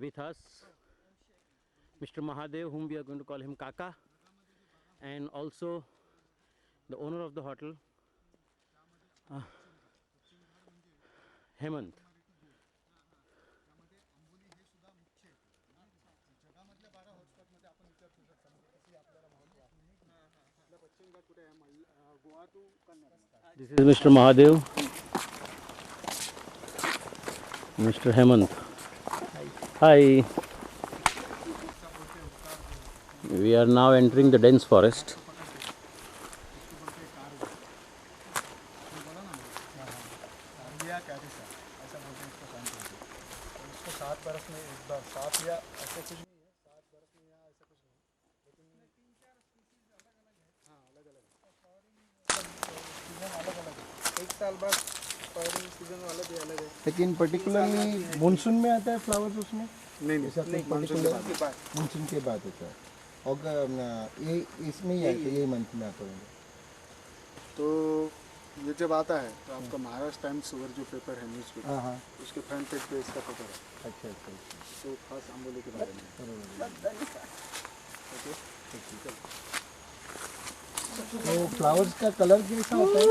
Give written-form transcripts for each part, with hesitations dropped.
with us Mr. Mahadev, whom we are going to call him Kaka, and also the owner of the hotel, Hemant. This is Mr. Mahadev, Mr. Hemant. Hi. We are now entering the dense forest. लेकिन particularly monsoon में आता है flowers उसमें? नहीं monsoon के बाद होता है। और ये इसमें ही आता है, यही मंथ में आता है। तो ये जब आता है तो आपका महाराष्ट्र टाइम्स जो पेपर है न्यूज़पेपर, हाँ, उसके फ्रंट पेज पे इसका पेपर है। अच्छा। तो खास आंबोली के बारे में। तो फ्लावर्स का कलर कैसा होता है?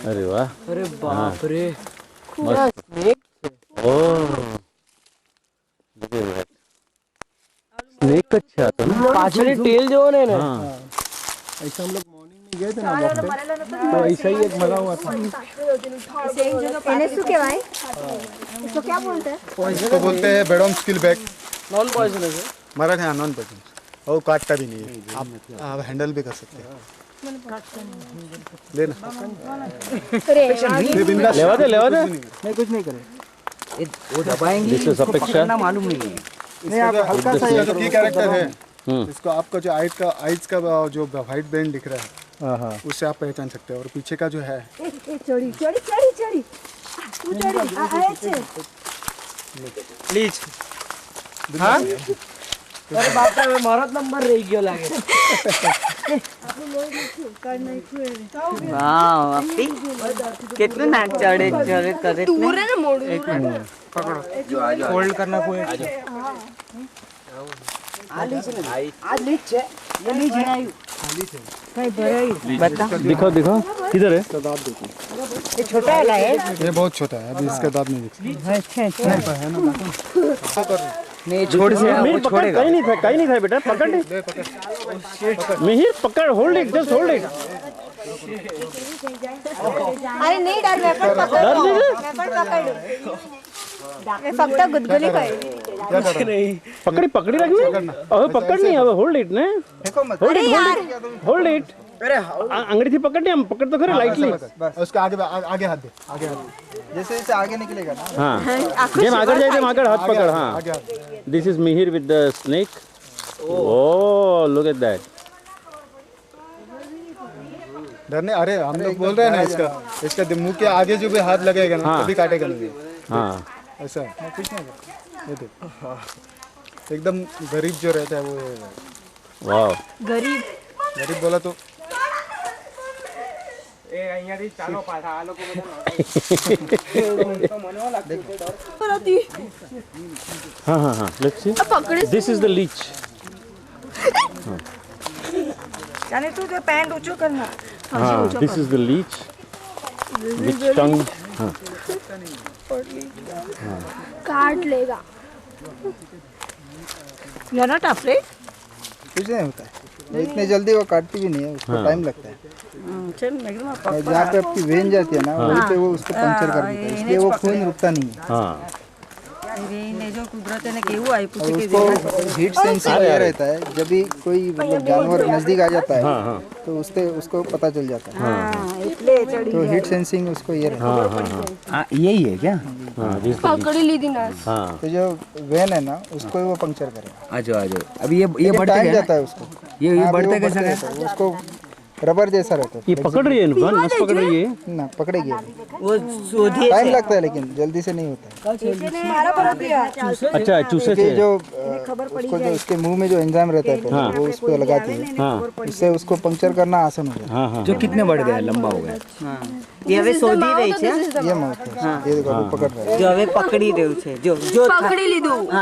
अरे वाह, अरे बाप रे, स्नेक अच्छा आता ना। पाछली टेल जो है ना, हाँ, ऐसा हम लोग मॉर्निंग में गए थे ना वहाँ पे, तो ऐसा ही एक मरा हुआ था। इसको क्या बोलते हैं? इसको बोलते हैं बेडोम स्किल बैग। नॉन पॉइजनस है। मराठी हाँ, नॉन पॉइजनस और काटता भी नहीं है। आप हैंडल भी कर सकते हैं। लेना लेवा दे। नहीं, कुछ नहीं करे। वो दबाएंगे, This is उसको अपेक्षा। पकड़ना मालूम नहीं है। नहीं, आप हल्का सा इसका जो की कैरेक्टर है, हम्म। इसको आपका जो आइज का जो वाइट बैंड दिख रहा है, हाँ, उससे आप पहचान सकते हैं। और पीछे का जो है चढ़ी प्लीज। हाँ, अरे बाप रे, मारत नंबर रही गयो लागे। वाह अपी, कितने नाक चढ़े करे दूर है ना मोड़। पकड़ो, होल्ड करना कोई। दिखो किधर है? ये छोटा है, ये बहुत छोटा है, अभी इसका दांत नहीं दिख सकता है ना। नहीं छोड़ से वो छोड़ेगा। कहीं नहीं था बेटा, पकड़ ले। मिहिर पकड़, hold it, just hold it. अरे नहीं डर, मैं पण पकड़ मैं फक्त गुदगुली करेल। पकड़ी रखी। अबे पकड़ नहीं, अब होल्ड इट ने। Hold it. अरे अंगड़ी थी पकड़ नहीं, हम पकड़ तो करे लाइटली। उसका आगे हाथ दे, जैसे आगे निकलेगा ना। हाँ, जेम आगे जाए, आगे हाथ पकड़। हाँ, आगे हाथ दे। This is Mihir with the snake. Oh, look at that. डरने, अरे हम लोग बोल रहे हैं ना, इसका मुंह के आगे जो भी हाथ लगेगा ना, हाँ। कभी काटेगा नहीं। हाँ, ऐसा कुछ नहीं। ये देख, एकदम गरीब जो रहता है वो। वाह। गरीब बोला तो हाँ, let's see. This is the leech. जाने तू जो पैंट ऊंचो करना। हाँ, this is the leech which tongue. हाँ, काट लेगा। Not afraid. कुछ नहीं होता है, इतने जल्दी वो काटती भी नहीं है, उसको टाइम लगता है। जहाँ पे आपकी वेन जाती है ना, वहीं पे वो उसको पंचर कर देता है, इसलिए वो खून रुकता नहीं है। हाँ, ને જો કુદરતે ને કેવું આપ્યું और છે કે उसको हीट सेंसिंग ये रहता है, जब भी कोई मतलब जानवर नजदीक आ जाता है हाँ हाँ तो उससे उसको पता चल जाता है। હા એટલે ચડી तो हीट सेंसिंग उसको ये रहता है। हाँ हाँ हाँ यही है क्या? हाँ this the leech. પકડી લીધી ના हाँ तो जो वैन है ना उसको वो पंक्चर करेगा। आ जाओ आ जाओ। अभी ये लेकिन बढ़ते टाइम गए जाता है उसको। ये हाँ, अभी बढ़ते वो कैसे रहता है, उसको रबर जैसा रहता ये पकड़ रही है इनको नस पकड़ रही है है ना, पकड़ेगी अभी। वो શોધે टाइम लगता है लेकिन जल्दी से नहीं होता है, મારા પર ગયા अच्छा चूसे क्योंकि से जो उसको जो उसके मुंह में जो एंजाइम रहता है हाँ। वो उस पर लगाती है, हाँ उससे उसको पंक्चर करना आसान हो जाता हाँ हाँ जो कितने बढ़ गए लंबा हो गया। એ હવે શોધી રહી છે है। ये माउथ है, ये देखो अभी पकड़ रहा है। જો હવે પકડી રહ્યું છે જો જો પકડી લીધું હા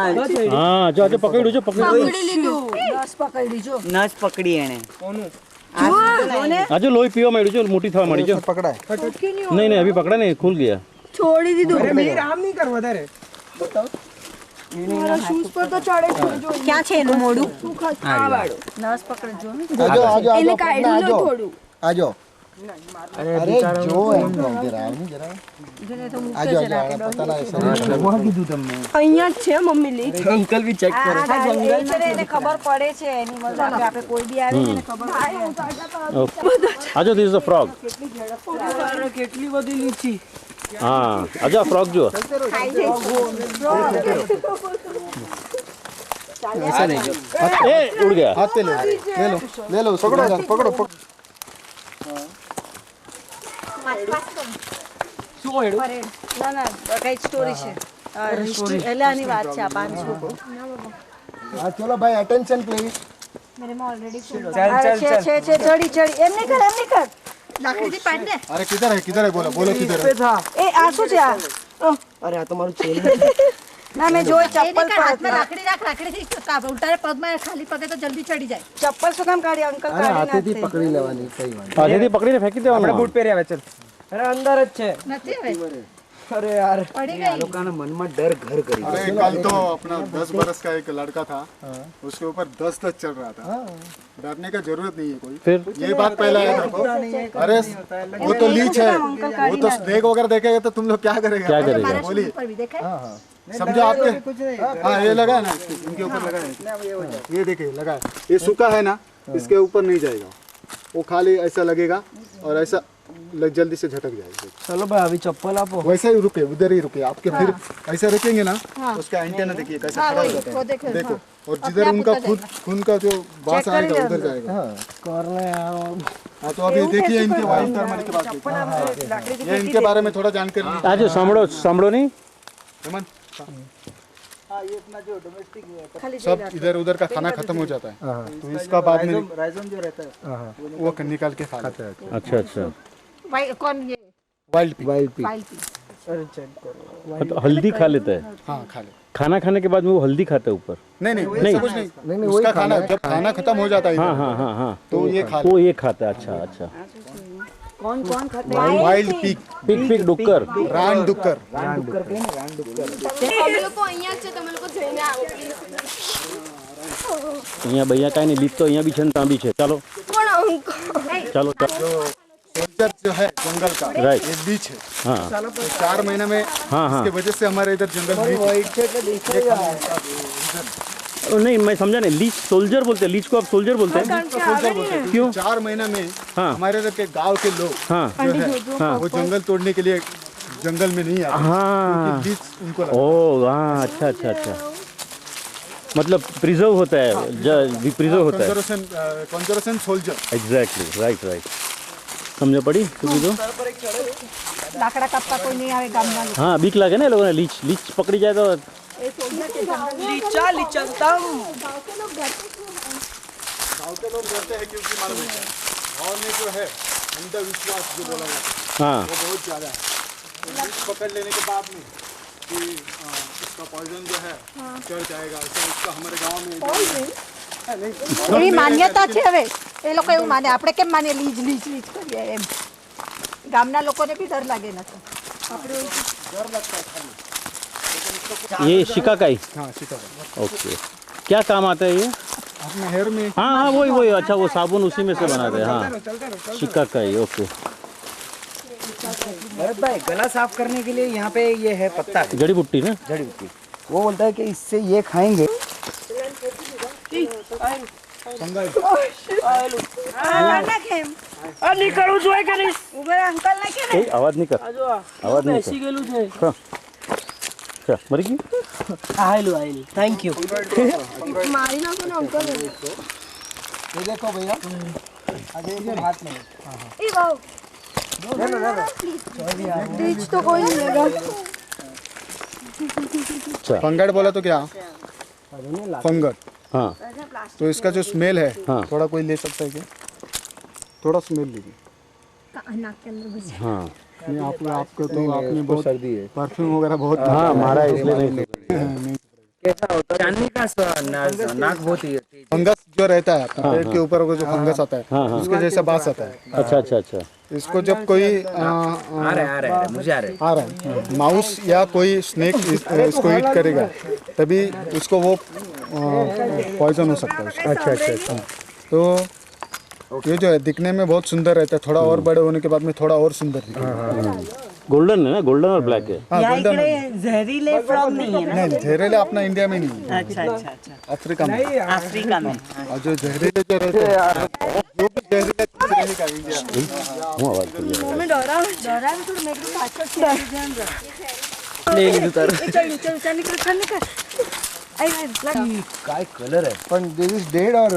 हाँ जो जो पकड़ जो पकड़ પકડી લીધું નસ પકડી જો નસ પકડી એને आज लोही पीवा मारी जो मोटी थवा मारी जो उसने पकड़ा है। नहीं नहीं अभी पकड़ा नहीं खुल गया છોડી દીધું આમ નહીં કર વધારે મારા શૂઝ પર તો ચડે છે જો ક્યાં છે એનું મોઢું આ વાળું નસ પકડજો ને आ जाओ आ जाओ એને आ કાઢી લો जाओ થોડું आ जाओ। अरे जो है जरा जरा आ जाओ आ जाओ पता ना ऐसा અહીંયા જ છે મમ્મી લી अंकल भी चेक આ છે ને એને ખબર પડે છે એનિમલ આપણે કોઈ બી આવે એને ખબર પડે आज दिस द फ्रॉग કેટલી બધી લીચી हाँ आजा फ्रॉग जो ऐसा नहीं ए उड़ गया हाथ पे ले लो उसको, पकड़ो पकड़ो पकड़ो। ના ના કઈ સ્ટોરી છે એટલે આની વાત છે આ 500 हाँ चलो भाई अटेंशन प्लीज। છે ચડી ચડી એમ નહીં કર લાકડીથી પાડ દે अरे किधर है बोलो किधर है। એ આ શું છે આ अरे हाँ तुम्हारा चेन ના મેં જોઈ ચપ્પલ લાકડી રાખ ઉલટા પગમાં ખાલી પગે તો જલ્દી ચડી જાય ચપ્પલ શું કામ કાઢી અંકલ કાઢી पकड़ी लेवानी सही बात। आधे दी पकड़ी ने फेंकी दे આપણે બૂટ પહેર્યા ચલ। અરે અંદર જ છે। નથી હવે अरे यार પડી ગઈ લોકોના મનમાં ડર ઘર કરી अरे कल तो अपना 10 बरस का एक लड़का था, उसके ऊपर 10 चल रहा था। डरने का जरूरत नहीं है कोई। फिर ये बात पहला है देखो। अरे वो तो लीच है, वो तो स्नेक वगैरह देखेगा तो तुम लोग क्या करेगा? क्या करेगा? बोलिए પર બી દેખાય समझो आपके। हाँ ये लगा है ना, इनके ऊपर लगा है। ये देखिए लगा है, ये सूखा है ना, इसके ऊपर नहीं जाएगा, वो खाली ऐसा लगेगा और ऐसा जल्दी से झटक जाएगा। चलो भाई अभी चप्पल आपो। वैसे ही रुके, उधर ही रुके आपके। फिर ऐसा रखेंगे ना, उसका एंटेना देखिए कैसा खड़ा हो जाता वो है। देखो देखो, और जिधर उनका खून का जो बास आएगा उधर जाएगा। कर ले यार। हाँ तो अभी देखिए इनके वाइल्ड टर्मरी के बाद देखिए। ये इनके बारे में थोड़ा जानकारी लीजिए। आज सांभळो नहीं हेमंत, सब इधर उधर का खाना खत्म हो जाता है, तो इसका बाद में राइजोम जो रहता है वो निकाल के खा लेते हैं। अच्छा अच्छा कौन ये वाइल्ड पी। फाइल पी तो हल्दी खा लेता है हाँ खा ले। खाना खाने के बाद में वो हल्दी खाता है ऊपर नहीं ऐसा कुछ नहीं, उसका खाना जब खाना खत्म हो जाता है हाँ इधर, हाँ हाँ हाँ तो ये खा वो ये खाता है अच्छा अच्छा કોણ કોણ ખાતે वाइल्ड पीक, पिक पिक डुक्कर रान डुक्कर। અમે લોકો અહીંયા જ છે તમે લોકો જઈને આવો પ્લીઝ અહીંયા ભૈયા કાંઈ નહીં લીપ તો અહીંયા બી છે ને ત્યાં બી છે ચાલો પણ અંકલ ચાલો ચાલો सोल्जर जो है जंगल का, Right. ये बीच है। हाँ तो 4 महीने में हाँ हाँ इसके वजह से हमारे इधर जंगल नहीं मैं समझा नहीं लीच सोल्जर बोलते हैं लीच को आप सोल्जर बोलते हैं क्यों 4 महीने में हाँ हमारे इधर के गांव के लोग हाँ जो है वो जंगल तोड़ने के लिए जंगल में नहीं आते, हाँ बीच उनको लगता ओ हाँ अच्छा अच्छा अच्छा मतलब प्रिजर्व होता है प्रिजर्व होता है conservation soldier. Exactly right right समझ पड़ी तुम्हें तो લાકડા કાપતા કોઈ નહીં આવે ગામના લોકો हाँ बीक लगे ना लोगों ने लीच लीच पकड़ी जाए तो लीचा लीचलतम। गाँव के लोग डरते हैं क्योंकि मालूम है गाँव में जो है अंधविश्वास जो बोला जाता है हाँ वो बहुत ज़्यादा है। तो लीच पकड़ लेने के बाद में कि इसका पॉइजन जो है चढ़ जाएगा, ऐसा इसका हमारे गाँव में એવી માન્યતા છે હવે એ લોકો એવું માને આપણે કેમ માને લીજ લીજ લીજ કરીએ એમ ગામના લોકોને બી ડર લાગે નથી ये शिकाकाई हाँ शिकार ओके क्या काम आता है ये अपने हेयर में। हाँ हाँ वही अच्छा वो साबुन उसी में से बनाते हैं हाँ शिकाकाई ओके भरत भाई गला साफ करने के लिए यहाँ पे ये है पत्ता जड़ी बूटी ना जड़ी बूटी वो बोलता है कि इससे ये खाएंगे। નીકળવું જોઈએ કે નહીં અંકલ ના કે आवाज नहीं कर आवाज नहीं બેસી ગયેલું છે कर क्या मर गई આયેલું થેન્ક યુ મારી નાખો ને અંકલ ये देखो भैया अजय के हाथ में એ વાવ बीच तो कोई नहीं लगा फंगड़ बोला तो क्या फंगड़। हाँ तो इसका जो स्मेल है हाँ। थोड़ा कोई ले सकता है क्या? थोड़ा स्मेल लीजिए। नाक के अंदर घुस हाँ नहीं आपको तो आपने बहुत सर्दी है, परफ्यूम वगैरह बहुत हाँ मारा है इसलिए नहीं कैसा होता है चांदनी का नाक बहुत ही फंगस जो रहता है अपने पेट के ऊपर जो फंगस आता है हाँ, हाँ। उसके जैसा बास आता है। अच्छा अच्छा अच्छा इसको जब कोई आ रहा है मुझे आ रहा है माउस या कोई स्नेक इसको ईट करेगा तभी उसको वो पॉइजन हो सकता है उसको। अच्छा अच्छा अच्छा तो ये जो है दिखने में बहुत सुंदर रहता है, थोड़ा और बड़े होने के बाद में थोड़ा और सुंदर दिखता है। गोल्डन है ना, गोल्डन और ब्लैक है। हाँ, golden है। जहरीले फ्रॉग नहीं है ना? नहीं जहरीले अपना इंडिया में नहीं है, अच्छा अच्छा अच्छा अफ्रीका में। अफ्रीका में और जो जहरीले जो रहते हैं जो भी जहरीले चीज रहेगा इंडिया में। હું અવાજ કરી में डरा डरा तो मेरे को पाछળ से ध्यान रख ले लीधું તારે चल चल चल निकल आई लग काय कलर है પણ this is dead or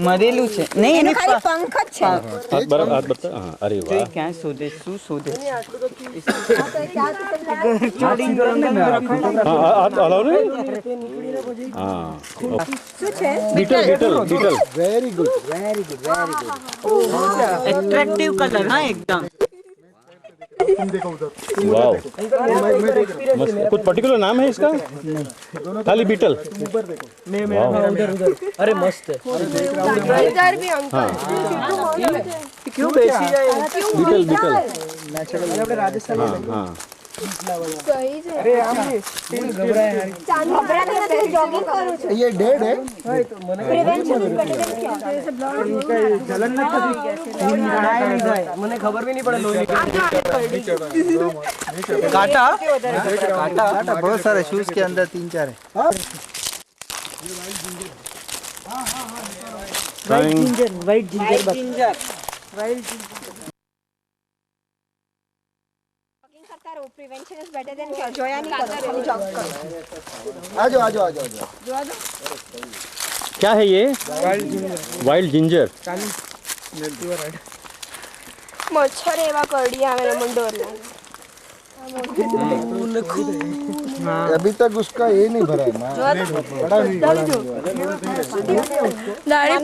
મરેલું છે નહીં એને ખાલી પંખ જ છે हाथ बराबर हाथ बता हाँ अरे वाह ક્યાં શોધે શું શોધે हाँ हाथ हलाओ ने हाँ beetle beetle beetle very good attractive colour હા એકદમ वाह मस्त। कुछ पर्टिकुलर नाम है इसका? खाली बीटल अरे मस्त है इधर भी अंकल क्यों बेसी जाए बीटल बीटल राजस्थान हाँ हाँ सही से अरे आम ने घबरा के ना जॉगिंग करू છું ये डेड है prevention is better than cure जलन नहीं મને ખબર भी नहीं पड़े लोही काटा काटा बहुत सारे शूज के अंदर 3-4 है। વાઇટ જિંજર करता रहो prevention is better than cure Zoya नहीं करो खाली जॉग करो आ जाओ आ जाओ आ जाओ क्या है ये? Wild ginger. મચ્છર એવા કરડી આવે ને મને ડર લાગે अभी तक उसका ये नहीं भरा है ना बड़ा नहीं દાડી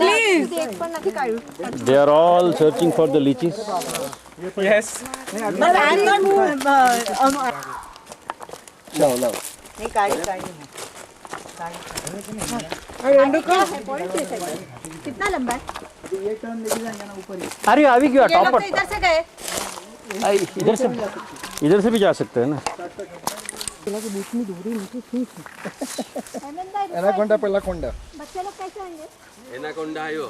પ્લીઝ એક પણ નથી કાઢ્યું They are all searching for the lychees. નહીં કાઢી कितना लंबा है अरे आ भी गया ये लोग टॉपर। तो इधर से गए इधर से भी जा सकते हैं ना। एनाकोंडा पहला कोंडा बच्चे लोग कैसे आएंगे એનાકોન્ડા આવ્યો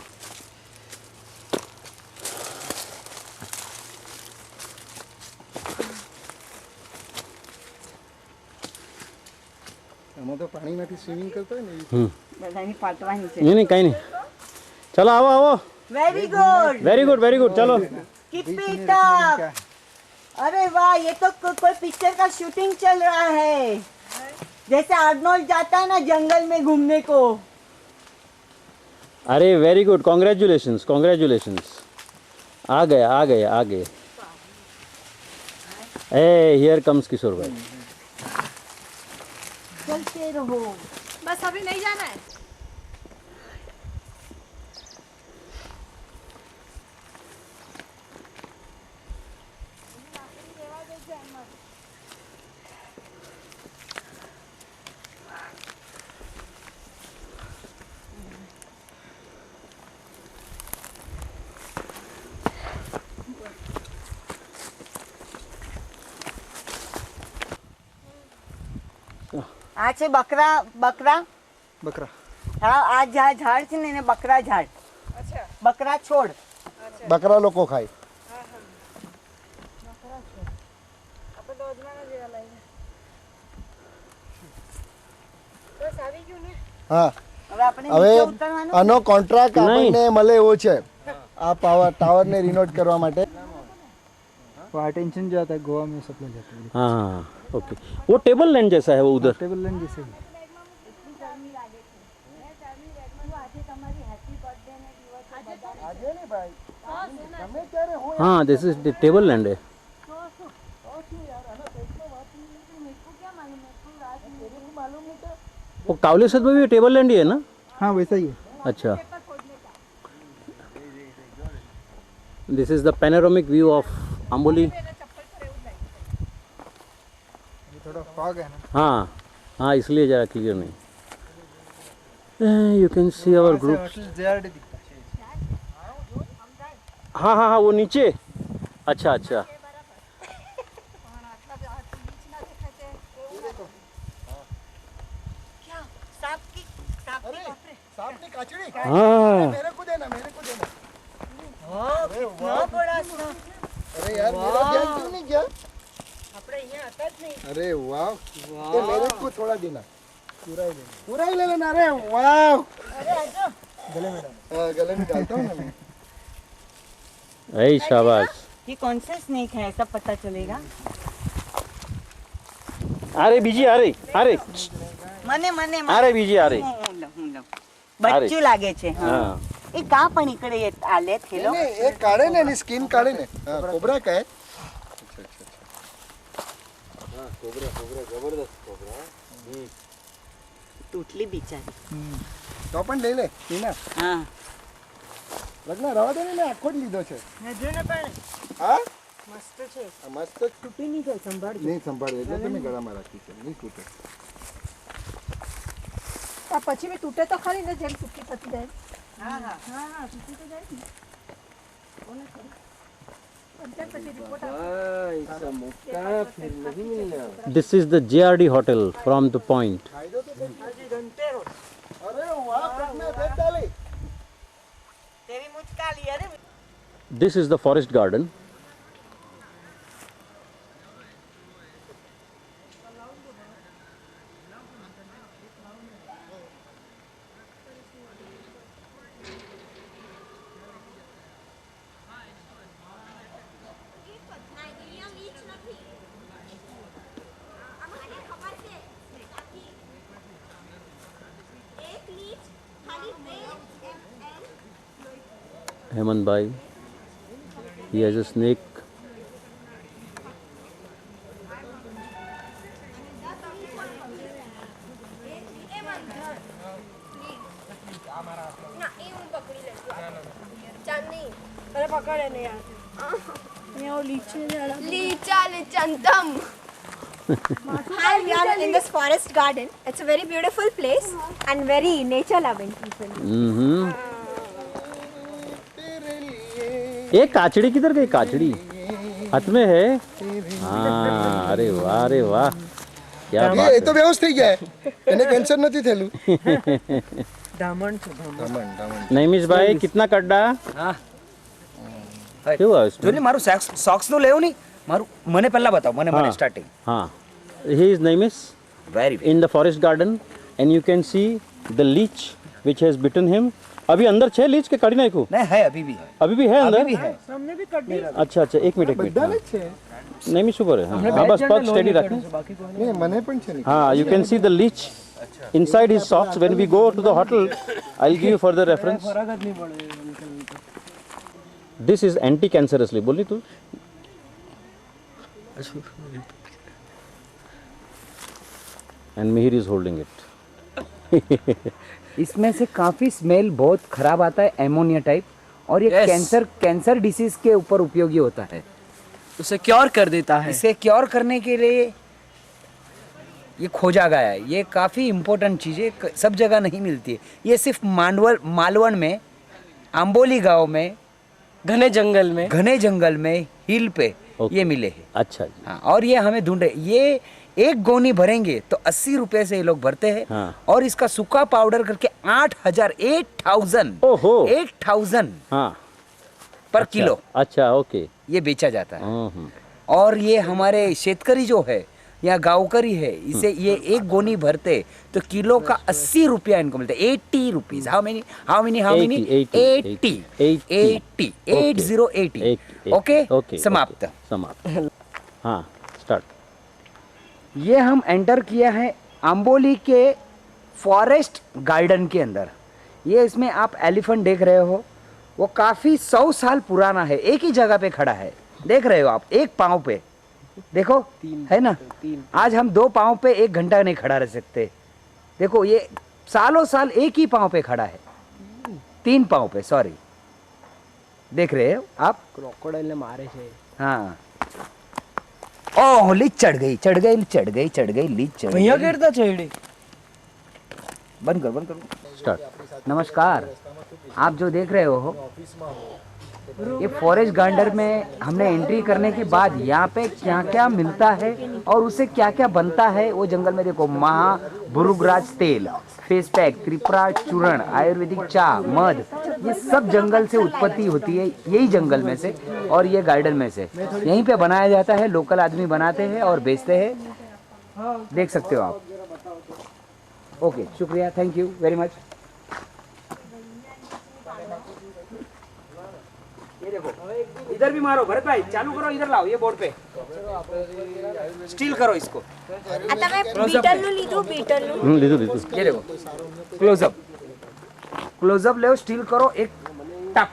हम तो पानी में स्विमिंग करते हैं नहीं બધાની પાટવાની છે नहीं नहीं कहीं नहीं। चलो आओ आओ। વેરી ગુડ वेरी गुड चलो। कीप इट अप अरे वाह ये तो कोई पिक्चर का शूटिंग चल रहा है जैसे आर्नोल्ड जाता है ना जंगल में घूमने को अरे वेरी गुड, कॉन्ग्रेचुलेशंस कॉन्ग्रेचुलेशंस। आ गए आ गए आ गए। ए हियर कम्स किशोर भाई। चलते रहो बस अभी नहीं जाना है આ છે બકરા બકરા बकरा હા આ ઝાડ છે ને એને બકરા ઝાડ બકરા છોડ बकरा लोग को खाए હા હવે આપણે હવે નીચે ઉતરવાનું આનો કોન્ટ્રાક્ટ નહીં. આપણને મળે એવો છે આ ટાવરને રિનોટ કરવા માટે. वो अटेंशन जो आता है गोवा में सप्लाई जाता है हाँ ओके, वो टेबल लैंड जैसा है वो उधर। टेबल लैंड जैसे ही हाँ दिस इज टेबल लैंड है। वो कावलेसद में भी टेबल लैंड ही है ना? हाँ वैसा ही है अच्छा, this is the panoramic view of Amboli. थोड़ा फॉग है ना हाँ हाँ, इसलिए ज़रा क्लियर नहीं। You can see our group. JRD दिखता है हाँ हाँ हाँ, वो नीचे। अच्छा अच्छा, सांप ने काचड़ी हाँ मेरे को देना બહુ બડા છે. अरे यार मेरा ध्यान क्यों नहीं गया. આપણે અહીંયા હતા જ નહીં. अरे वाह ये मेरे को थोड़ा देना पूरा ही ले लेना. अरे वाह गले में डालता हूँ ना मैं. ऐ शाबाश। ये कौन सा स्नेक है सब पता चलेगा. अरे बीजी आ रही, आ रही, મને મને आ रही बीजी आ रही। હું લઉં. બચ્ચું લાગે છે. હા. हाँ એ કા પણ નીકળે આલે થેલો. नहीं ये काढ़े ने नहीं स्किन काढ़े ने. हाँ, कोबरा का है. તૂટલી બિચારી. तो अपन ले ले टीना હા. લગ્ન રવા દે ને આખો જ લીધો છે. હજુ ને પણ હા મસ્ત છે. આ મસ્ત તૂટી નહીં જાય સંભાળજો. નહીં સંભાળે એટલે તમે ગળામાં રાખી છે નહીં તૂટે. આ પછી બી તૂટે તો ખરી ને જેમ તૂટી પતી જાય. હા હા. હા હા તૂટી તો જાય ને. બોલે ખરી. પંચાયત પછી રિપોર્ટ આવે. ऐसा मौका फिर नहीं मिलना। This is the JRD hotel from the point. હજી ધનતેરસ. અરે વાહ પટના બેટ ડાલી. તેરી મુચકાલી અરે this is the forest garden. Hemant भाई, he has a snake. Hi, we are in this forest garden. It's a very beautiful place and very nature loving people. ये काचड़ी किधर गई? काचड़ी हाथ में है। हाँ अरे वाह क्या એ बात તો વ્યવસ્થિત થઈ ગયા એને કેન્સર નથી થયેલું. દામણ છે દામણ. દમણ દમણ. है। नैमिष भाई कितना कड्डा? હા क्यों है જો ને મારું સોક્સ નું લેવું નહીં મારું મને પહેલા બતાવો મને મને સ્ટાર્ટિંગ हाँ, he is Naimis very in the forest garden and you can see the leech which has bitten him. अभी अंदर छह लीच के काटी नाखू? नहीं है अभी भी है अभी भी है अंदर? अभी भी है अच्छा अच्छा, एक मिनट हाँ। नैमिष ऊपर है। हाँ बस पग स्टेडी रखें। નહીં મને પણ છે ને. हाँ, you can see the leech inside his socks. When we go to the hotel, I'll give you further reference. This is anti-cancerously. बोली तू? And Mihir is holding it. इसमें से काफी स्मेल बहुत खराब आता है एमोनिया टाइप और ये कैंसर डिसीज के ऊपर उपयोगी होता है उसे क्योर कर देता है। इसे क्योर करने के लिए ये खोजा गया है ये काफ़ी इम्पोर्टेंट चीज़ है सब जगह नहीं मिलती है ये सिर्फ मालवण में अंबोली गांव में घने जंगल में हिल पे ये मिले हैं अच्छा जी। हाँ और ये हमें ढूंढे ये एक गोनी भरेंगे तो 80 रुपए से ये लोग भरते हैं हाँ। और इसका सूखा पाउडर करके 8,000 ओहो। 8,000 हाँ पर किलो अच्छा ओके। ये बेचा जाता है और ये हमारे शेतकरी जो है यहाँ गाँवकरी है, इसे ये एक गोनी भरते तो किलो का 80 रुपया इनको मिलता है। 80 रुपीज। हाउ मेनी 80 ओके, समाप्त। हाँ, स्टार्ट। ये हम एंटर किया है अम्बोली के फॉरेस्ट गार्डन के अंदर। ये इसमें आप एलिफेंट देख रहे हो, वो काफ़ी 100 साल पुराना है, एक ही जगह पे खड़ा है, देख रहे हो आप, एक पाँव पे, देखो है ना। आज हम 2 पाँव पे 1 घंटा नहीं खड़ा रह सकते। देखो ये सालों साल एक ही पाँव पे खड़ा है, 3 पाँव पे, सॉरी, देख रहे हो आप। क्रोकोडाइल ने मारे थे। हाँ, ओह लीच चढ़ गई, लीच चढ़ गई। भैया गिरता चढ़ी। बंद करो स्टार्ट। नमस्कार, आप जो देख रहे हो ये फॉरेस्ट गार्डन में हमने एंट्री करने के बाद यहाँ पे क्या क्या मिलता है और उससे क्या क्या बनता है वो जंगल में देखो। भृगराज तेल, फेस पैक, त्रिपुरा चूर्ण, आयुर्वेदिक चाय, मध, ये सब जंगल से उत्पत्ति होती है, यही जंगल में से और ये गार्डन में से यहीं पे बनाया जाता है। लोकल आदमी बनाते हैं और बेचते हैं, देख सकते हो आप। ओके, शुक्रिया, थैंक यू वेरी मच। ये देखो, इधर भी मारो भरत भाई, चालू करो, इधर लाओ ये बोर्ड पे, स्टील करो इसको। आता मैं बीटल लीधु लीधु। ये देखो, क्लोजअप ले, स्टील करो, एक टप,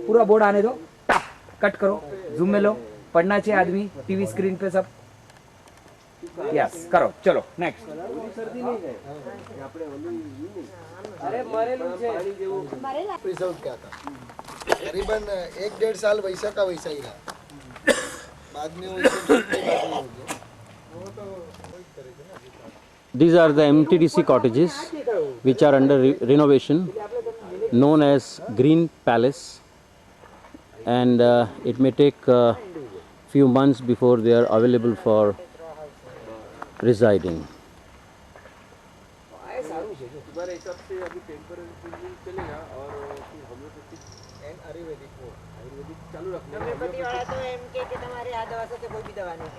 पूरा बोर्ड आने दो, टप कट करो, जूम में लो, पढ़ना चाहिए आदमी, टीवी स्क्रीन पे सब। यस, करो, चलो नेक्स्ट। अरे रिजल्ट क्या था? करीबन 1-1.5 साल वैसा का वैसा ही रहा, बाद में वो These are the MTDC cottages which are under renovation, known as Green Palace, and it may take few months before they are available for residing.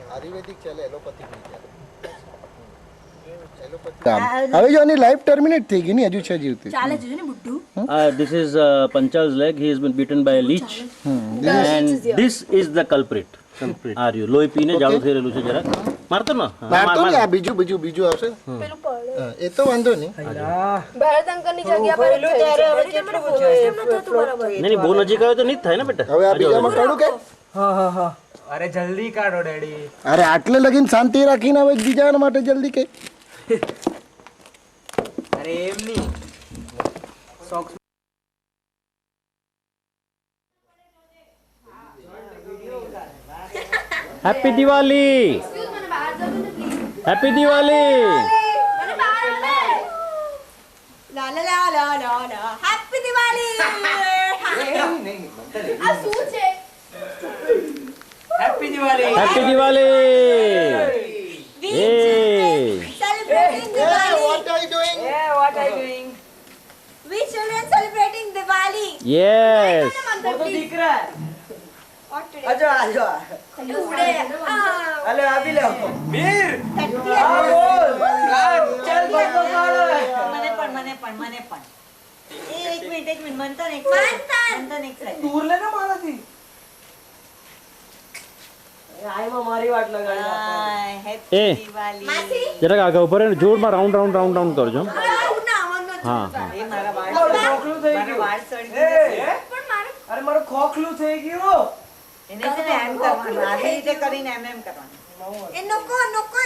Ayurvedic चले, एलोपैथिक नहीं चले। હવે જો આની લાઈફ ટર્મિનેટ થઈ ગઈ ને, હજુ છે જીવતી. ચાલે છે ને બુટ્ટુ. This is Panchal's leg. He has been bitten by a leech, and this is the culprit. Are you? લોહી પીને જાડું થઈ રહેલું છે જરા. મારતો ને. મારતો ને, આ બીજું આવશે. પેલું પડે. એ તો વાંધો નહીં. ભરત અંકલની જગ્યા પર નહીં, બહુ નજીક આવે તો નહીં જ થાય ને બેટા. હવે આ બીજામાં કાઢું કે? હા. અરે જલ્દી કાઢો ડેડી। અરે આટલે લગીને શાંતિ રાખીને હવે બીજા માટે જલ્દી કે? અરે એમ નહીં, socks. Happy Diwali, happy Diwali. ला ला ला ला ला ला हैप्पी दिवाली। आ શું છે? Happy Diwali, happy Diwali. Celebrating Diwali. What are you doing? what are you doing? We children celebrating Diwali. Yes. Photo दिख रहा है। What today? आजा आजा, Today. अरे अभी ले मीर, चल फोटो काढो। મને પણ એક મિનિટ મંથન એક સાઈડ दूर ले ना मारा थी। आय में मारी वाट लगाई। હેપી ए દિવાળી માસી जरा आगे ऊपर है, जोर में राउंड राउंड राउंड राउंड करजो। આવું ના આવવાનું નથી. हाँ हाँ। એ મારા વાળ खोखલું થઈ મારા ગયું। વાળ સડી ગયા પણ મારે અરે મારું ખોખલું થઈ ગયું। એને છે ને એમ કરવાનું આવી રીતે કરીને એમ કરવાનું એ નકો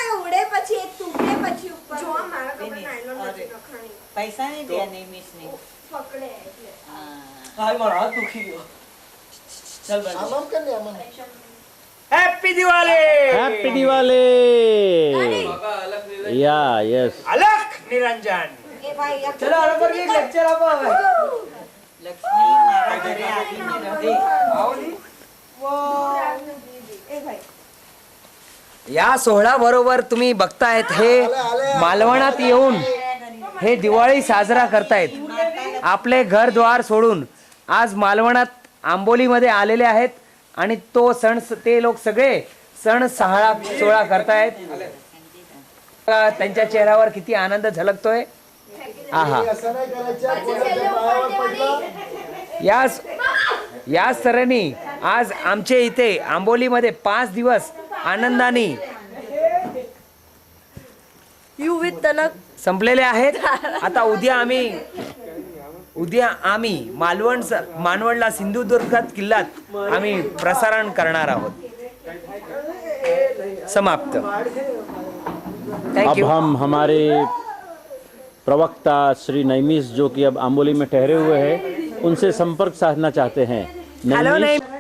એ ઉડે પછી એ તૂટે પછી ઉપર જો મારા કપડા નાયલોન નથી રખાણી પૈસા નહીં દે નહીં મિસ નહીં પકડે એટલે હા હાય મારો હાથ દુખી ગયો। चल भाई, આમ કર લે, આમ हैप्पी दिवाली, हैप्पी दिवाली। या यस। अलग निरंजन। એ ભાઈ આ चलो आरो पर एक लेक्चर आपो હવે। લક્ષ્મી મારા ઘરે આવીને રહે आवली એ ભાઈ या सोहळ्याबरोबर तुम्ही बघतायत हे मालवणात येऊन हे दिवाळी साजरा करतायत। आपले घरद्वार सोडून आज मालवणात आंबोलीमध्ये आलेले आहेत आणि तो सण ते लोक सगळे सण सोहळा करतायत. त्यांच्या चेहऱ्यावर किती आनंद झलकतोय. आहा, या सरांनी आज आमच्या इथे आंबोलीमध्ये 5 दिवस आनंदाने यू विथ तनक संपलेले आहेत. आता उद्या आम्ही मालवणला सिंधुदुर्गात किल्ल्यात आम्ही प्रसारण करणार आहोत. समाप्त. अब हम हमारे प्रवक्ता श्री नईमीस जो कि अब आंबोली में ठहरे हुए हैं उनसे संपर्क साधना चाहते हैं. हेलो नईमीस,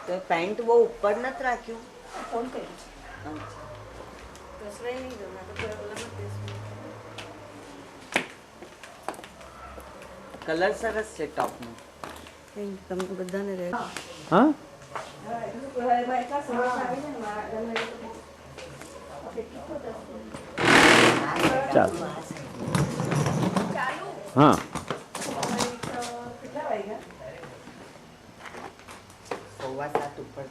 तो पैंट वो ऊपर नत राख्યું. ફોન કર્યો કલર સરસ છે ટોપનો. તમને બધાને રહે. हाँ चल हाँ સવા 7 ઉપર.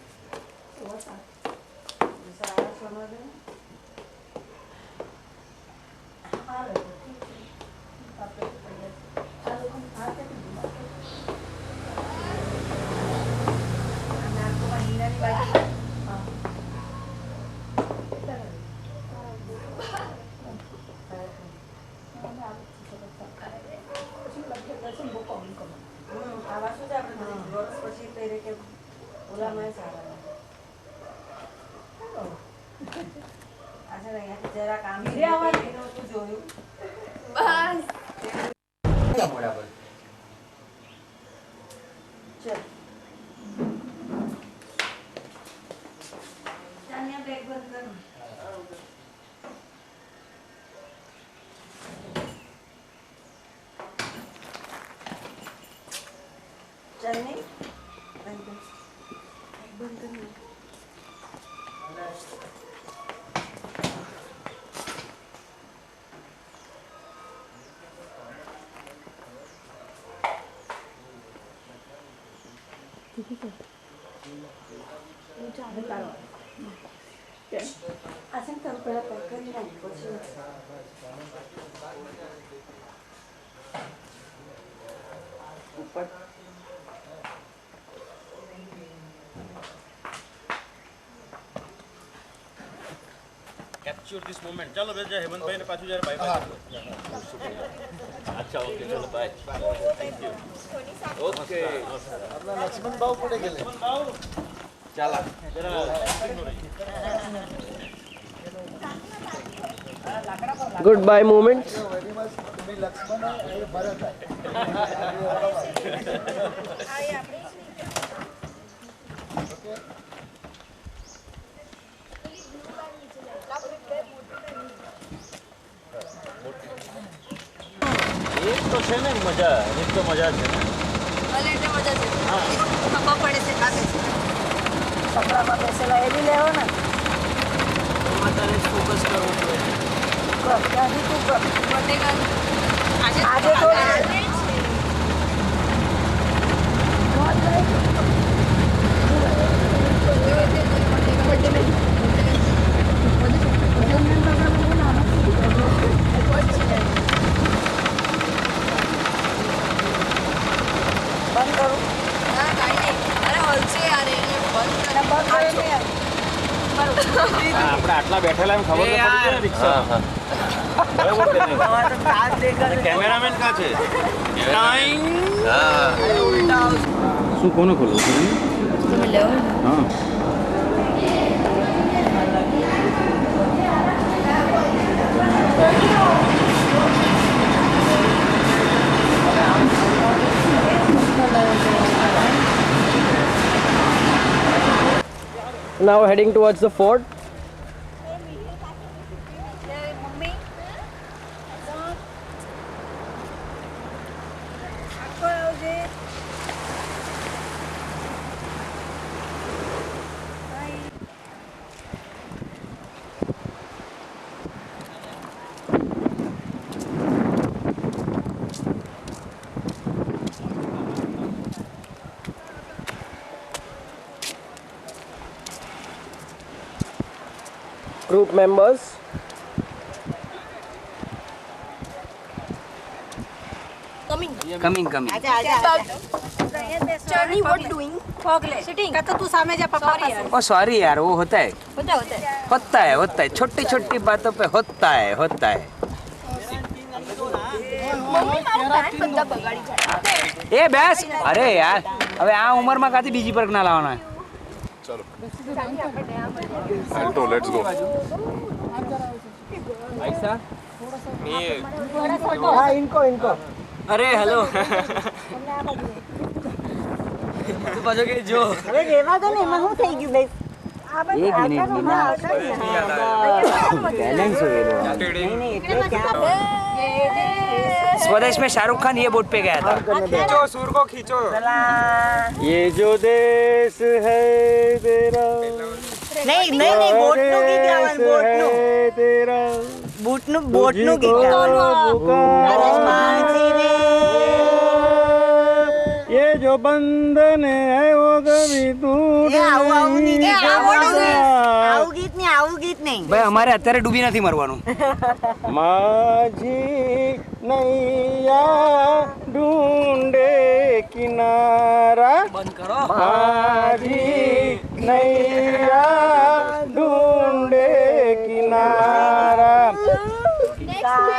Capture this moment. चलो बेटा हेमंत भाई ने पाछू जरा बाय बाय. अच्छा ओके चलो बाय. Thank you. ओके आपला लक्ष्मण भाऊ पुढे गेले. चला good bye moment. Very much. तुम्ही लक्ष्मण आहे, हे भरत आहे. એક તો છે ને મજા, એક તો મજા છે ને. ભલે એટલે મજા છે. ખબર પડે છે લાગે છે. કપડામાં બેસેલા એ બી લેવો ને. અત્યારે ફોકસ કરવું જોઈએ. આજે તો આપણે આટલા બેઠેલા એમ ખબર ન પડી ને રિક્ષા બરાબર કે નહીં કેમેરામેન કા છે શું કોને ખોલું હા Now heading towards the fort. Group members. Coming. Johnny, what doing? Sitting. का तो तू सामने जा पापा पास। Oh sorry यार, वो होता है होता है। छोटी छोटी बातों पे होता है મમ્મી મારું પેન્ટ બધા બગાડી જાય। એ બેસ અરે યાર હવે આ ઉંમરમાં કાથી બીજી પર ના લાવવાના Alto, let's go. हाँ इनको અરે હેલો તું પાછો કે જો હવે રેવા દો ને એમાં શું થઈ ગયું ભાઈ એક મિનિટ મીના બેલેન્સ हो नहीं એટલે क्या स्वदेश में शाहरुख खान ये बोट पे गया था खींचो सूर को खींचो। ये जो देश है तेरा नहीं બોટનું ગીત ગાવાનું બોટનું तेरा બોટનું ગીત ગાવાનું અરે માજી રે ये जो बंधन है वो कभी टूट એ આવું નહીં नहीं આવું ગીત નહીં ભાઈ અમારે અત્યારે ડૂબી નથી મરવાનું माझी नैया ढूंढे किनारा બંધ કરો माझी नैया ढूंढे किनारा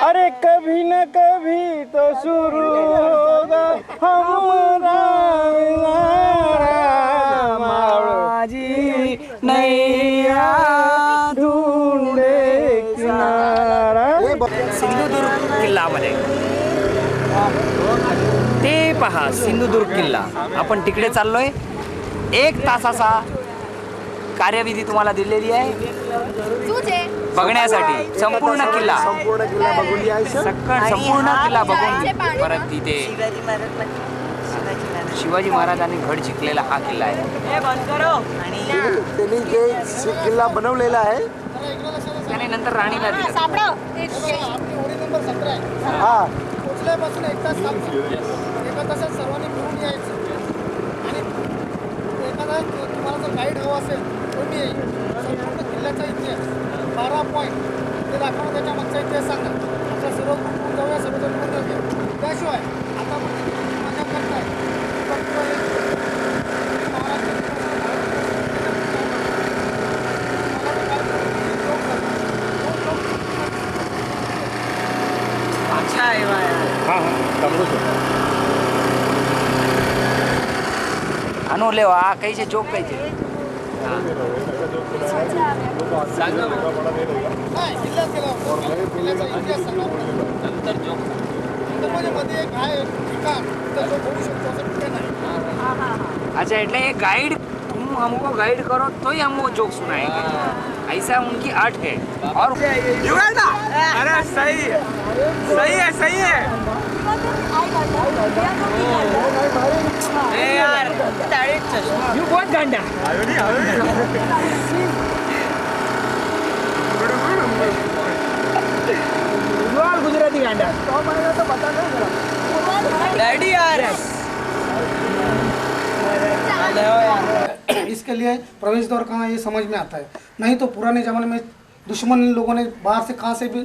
अरे कभी न कभी तो शुरू होगा हमारा माझी नैया ढूंढे किनारा सिंधुदुर्ग किल्लामध्ये ते पहा सिंधुदुर्ग किल्ला आपण तिकडे चाललोय 1 तासाचा कार्यविधी तुम्हाला दिलेली आहे बघण्यासाठी संपूर्ण किल्ला बघून यायचं संपूर्ण किल्ला बघून परत तिथे शिवाजी महाराजांनी गड जिंकलेला हा किल्ला आहे त्यांनी जे किल्ला बनवलेला आहे त्याने नंतर राणीला दिला हा पोचल्यापासून 1 तास लागतो 1 तासात सर्वांनी फिरून यायचं आणि एखादा तुम्हाला जर गाईड हवा असेल तर मी येईल संपूर्ण किल्ल्याचा इतिहास 12 पॉईंट ते दाखवणं त्याच्या मागचा इतिहास सांगा आपल्या सर्व ग्रुप जाऊया सर्वजण मिळून जाऊया त्याशिवाय आता आपण किती मजा करताय बघतोय अच्छा आहे बा हाँ हाँ तमरो से આનો લેવો આ કઈ છે જોક કઈ છે नाही किल्ल्यात गेल्यावर किल्ल्याचा इतिहास सांगा नंतर म्हणजे मध्ये एक आहे ठिकाण तर जो बघू शकतो असं ठिकाण आहे अच्छा એટલે એ गाइड तुम हमको गाइड करो तो ही हमको जोक सुनाएंगे ऐसा उनकी आर्ट है और अरे सही है ए यार यू बहुत गंदा गुजराती गांडा डैडी यार इसके लिए प्रवेश द्वार कहाँ है ये समझ में आता है। नहीं तो पुराने ज़माने में दुश्मन लोगों ने बाहर से कहाँ से भी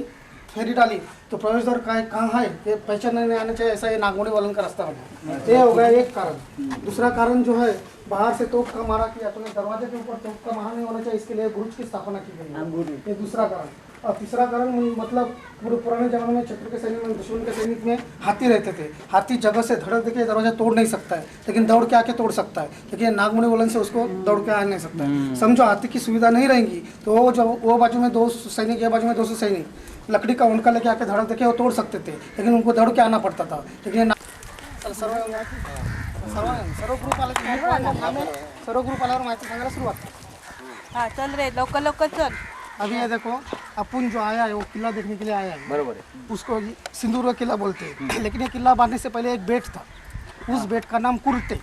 फेरी डाली तो प्रवेश द्वार कहाँ है ये पहचान नहीं आना चाहिए। ऐसा ये नागमोड़ी वालन का रास्ता बना, ये हो गया एक कारण। दूसरा कारण जो है बाहर से तोप का मारा किया, तो दरवाजे के ऊपर तोप का मारा नहीं होना चाहिए, इसके लिए गुरुज की स्थापना की गई है, ये दूसरा कारण। और तीसरा कारण मतलब पूरे पुराने जमाने में शत्रु के सैनिक में दुश्मन के सैनिक में हाथी रहते थे। हाथी जगह से धड़क देके दरवाजा तोड़ नहीं सकता है, लेकिन दौड़ के आके तोड़ सकता है, लेकिन नागमणि वलन से उसको दौड़ के आ नहीं सकता है। समझो हाथी की सुविधा नहीं रहेगी तो वो जब वो बाजू में 2 सैनिक, ये बाजू में 200 सैनिक लकड़ी का उनका लेके आके धड़क देके वो तोड़ सकते थे, लेकिन उनको दौड़ के आना पड़ता था। लेकिन सर्व ग्रुप आल्यावर माहिती सांगायला सुरुवात। हाँ चल रहे लवकर चल। अभी ये देखो अपन जो आया है वो किला देखने के लिए आया है, बरोबर है। उसको सिंदूर का किला बोलते हैं। लेकिन ये किला बांधने से पहले एक बेट था, उस बेट का नाम कुर्टे।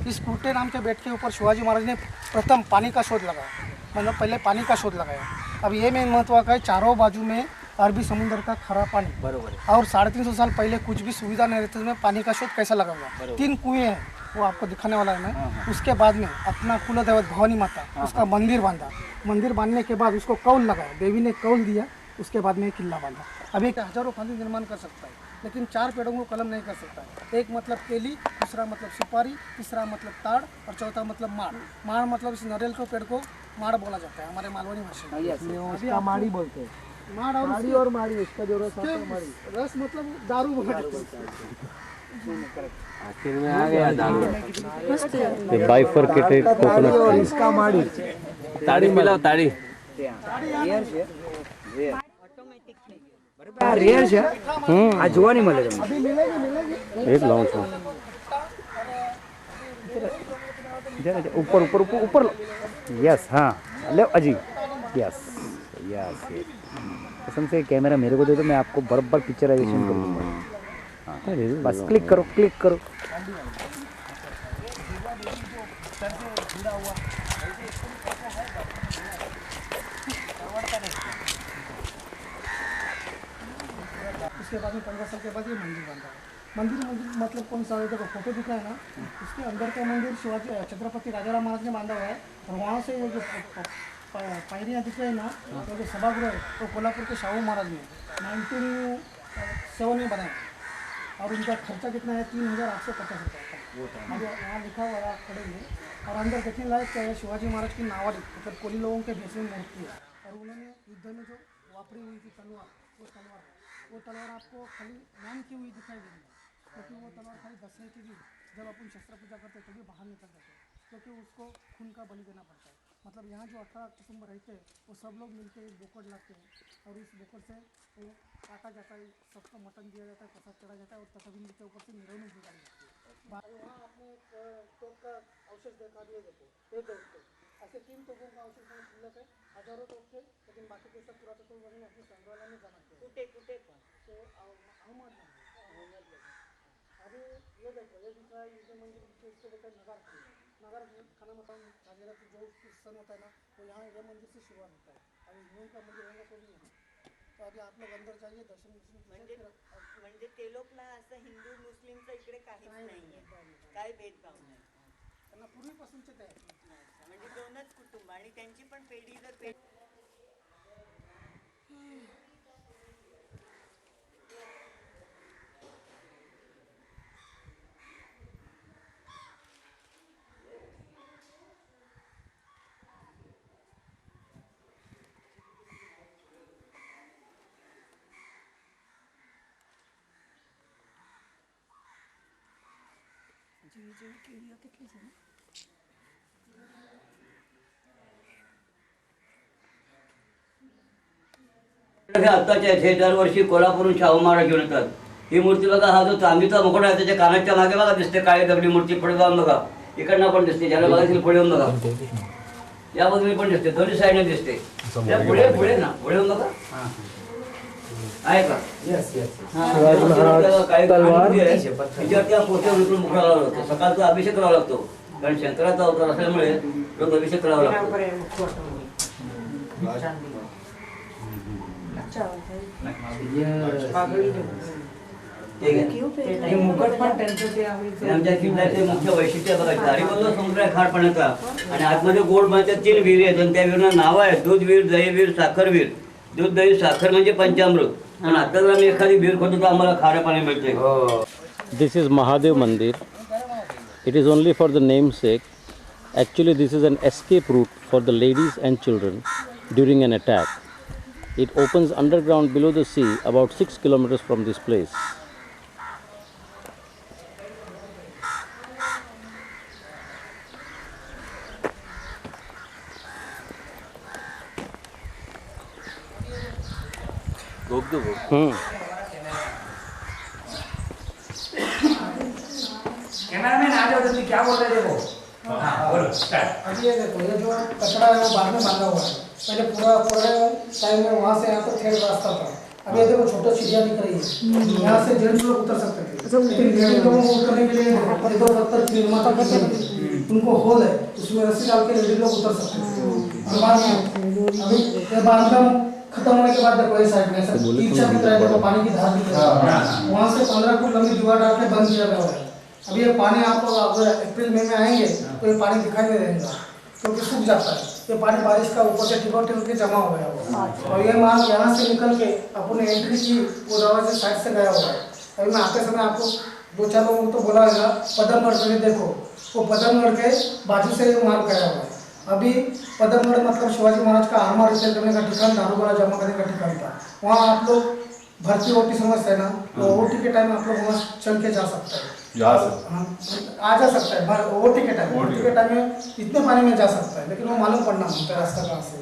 इस कुर्टे नाम के बेट के ऊपर शिवाजी महाराज ने प्रथम पानी का शोध लगाया, मतलब पहले पानी का शोध लगाया। अब ये मेन महत्व का है, चारों बाजू में अरबी समुद्र का खरा पानी, बरोबर है। और 350 साल पहले कुछ भी सुविधा नहीं रहती, उसमें पानी का शोध कैसा लगा हुआ। 3 कुएँ हैं, वो आपको दिखाने वाला है मैं। उसके बाद में अपना कुल देवत भवानी माता, उसका मंदिर बांधा। मंदिर बांधने के बाद उसको कौल लगाया, देवी ने कौल दिया, उसके बाद में किला बांधा। अब एक हजारों खाली निर्माण कर सकता है, लेकिन 4 पेड़ों को कलम नहीं कर सकता। एक मतलब केली, दूसरा मतलब सुपारी, तीसरा मतलब ताड़, और चौथा मतलब माड़। माड़ मतलब इस नारियल को पेड़ को माड़ बोला जाता है हमारे मालवनी भाषा में। उसका माड़ी बोलते हैं। माड़ और माड़ी और माड़ी, उसका जो रस आता है माड़ी। रस मतलब दारू बोला जाता है। आखिर में आ गया दारू। The bifurcated coconut और tree. इसका माड़ी ताड़ी मिलाओ ताड़ी રેર છે આ જોવા નહીં મળે તમને। एक लाऊं छो ऊपर ऊपर ऊपर ऊपर यस हाँ ले अजी यस यस कसम से कैमरा मेरे को दे दो, मैं आपको बराबर पिक्चराइजेशन कर दूंगा। हाँ बस क्लिक करो क्लिक करो। उसके बाद में 15 साल के बाद ये मंदिर बन रहा है। मंदिर मतलब कौन सा है, देखो फोटो दिख रहा है ना, उसके अंदर का मंदिर शिवाजी छत्रपति राजाराम महाराज ने बांधा हुआ है। और वहाँ से ये जो पायरियाँ दिख रही है ना, तो जो सभागृह है वो कोल्हापुर के शाहू महाराज ने 1907 में बनाया। और उनका खर्चा कितना है, 3850 रुपये का। अब यहाँ लिखा हुआ है, आप पढ़ेंगे। और अंदर देखने लायक क्या है, शिवाजी महाराज की नावारी मतलब कोली लोगों के भेष में मूर्ति है। और उन्होंने युद्ध में जो वापरी हुई थी तलवार, वो तलवार आपको खाली नाम की हुई दिखाई देगी, क्योंकि वो तलवार खाली दसरे की भी जब अपन शस्त्र पूजा करते हैं तभी बाहर निकल जाते हैं, क्योंकि उसको खून का बलि देना पड़ता है। मतलब यहाँ जो 18 कुटुंब रहते हैं वो सब लोग मिलकर एक बोकड़ लाते हैं, और इस बोकड़ से वो काटा जाता है, सबको मटन दिया जाता है, प्रसाद चढ़ा जाता है, और तथाबिंद के ऊपर से निरौनी निकाली जाती है। वहाँ आपने तोप का अवशेष देखा दिए, देखो ये देखो ऐसे 3 तोपों का अवशेष में शिल्लक है, हजारों तोप थे, लेकिन बाकी के सब पुरातत्व वगैरह अपने संग्रहालय में जमा किया। तो अहमद अभी ये देखो, ये दिख रहा है युद्ध मंदिर, इसको देखा नगर खाना मतलब राजेरा की जो सन होता है ना, तो यहाँ ये मंदिर से शुरुआत होता है। अभी हिंदू का मंदिर होगा तो भी यहाँ। तो अभी आप लोग अंदर जाइए, दर्शन म्हणजे ते लोकला असं हिंदू मुस्लिमचं इकडे काहीच नाहीये, काय भेदभाव नाही। त्यांना पूर्वीपासूनचे ते आहे, म्हणजे 2च कुटुंब आणि त्यांची पण पेढी जर आत्ताचे हे दरवर्षी कोल्हापूरून शाहू महाराज घेऊन येतात। ही मूर्ती बघा, हा जो चांदीचा मुकुट आहे त्याच्या कानाच्या मागे बघा दिसते काळी दगडी मूर्ती, पुढे जाऊन बघा, इकडनं पण दिसते, ज्याला बघायचं पुढे येऊन बघा, या बाजूने पण दिसते, दोन्ही साईडने दिसते। पुढे पुढे ना, पुढे येऊन बघा, आहे का? काही त्या पोत्यावर उतरून मुकुट लावला लागतो, सकाळचा अभिषेक करावा लागतो, कारण शंकराचा अवतार असल्यामुळे रोज अभिषेक करावा लागतो। हे मुकट पण त्यांचं ते हे आमच्या किल्ल्याचे मुख्य वैशिष्ट्य बघा, चारी बाजूला समुद्र आहे खारपणाचा आणि आतमध्ये गोड पाण्याच्या 3 विहिरी आहेत आणि त्या विहिरीला नावं आहेत दूध विहीर, दही विहीर, साखर विहीर. दूध, दही, साखर म्हणजे पंचामृत. पण आता जर आम्ही एखादी विहीर खोदतो तर आम्हाला खारं पाणी मिळते. This is Mahadev Mandir. It is only for the namesake. Actually, this is an escape route for the ladies and children during an attack. It opens underground below the sea about 6 kilometers from this place. Cameraman आ जाओ जल्दी, क्या बोल रहे थे वो? हाँ बोलो स्टार्ट। अभी ये देखो, ये जो कचरा है वो बाद में बांधा हुआ है। पहले पूरा टाइम में वहाँ से यहाँ तक ठेठ रास्ता था। अब ये देखो छोटा सीढ़ियाँ दिख रही है, यहाँ से जेंट्स लोग उतर सकते थे, लेकिन लेडीज लोगों को उतरने के लिए इधर पत्थर निर्माता करते उनको होल है, उसमें रस्सी डाल के लेडीज लोग उतर सकते हैं। और बाद में अभी ये बांधकाम खत्म होने के बाद देखो ये साइड में ईर्षा की तरह देखो पानी की धार दिख रही है, वहाँ से 15 फुट लंबी दीवार डाल के बंद किया गया है। अभी ये पानी आप लोग अगर अप्रैल मई में आएंगे तो ये पानी दिखाई नहीं देगा क्योंकि सूख जाता है। ये पानी बारिश का ऊपर से टिपक टिपक के जमा हो गया हुआ है और ये माल यहाँ से निकल के अपने एंट्री की वो दरवाजे साइड से गया हुआ है। अभी मैं आते समय आपको 2-4 लोगों को तो बोला होगा पदमगढ़ से देखो, वो पदमगढ़ के बाजू से ये माल गया हुआ है। अभी पदमगढ़ मतलब शिवाजी महाराज का आर्मर रिपेयर करने का ठिकान, दारूगोला जमा करने का ठिकान था। वहाँ आप लोग भर्ती ओटी समझते हैं ना, तो ओटी के टाइम आप लोग वहाँ चल के जा सकते हैं, आ जा सकता है ओटी के टाइम में इतने पानी में जा सकता है, लेकिन वो मालूम पड़ना होता है रास्ता कहाँ से।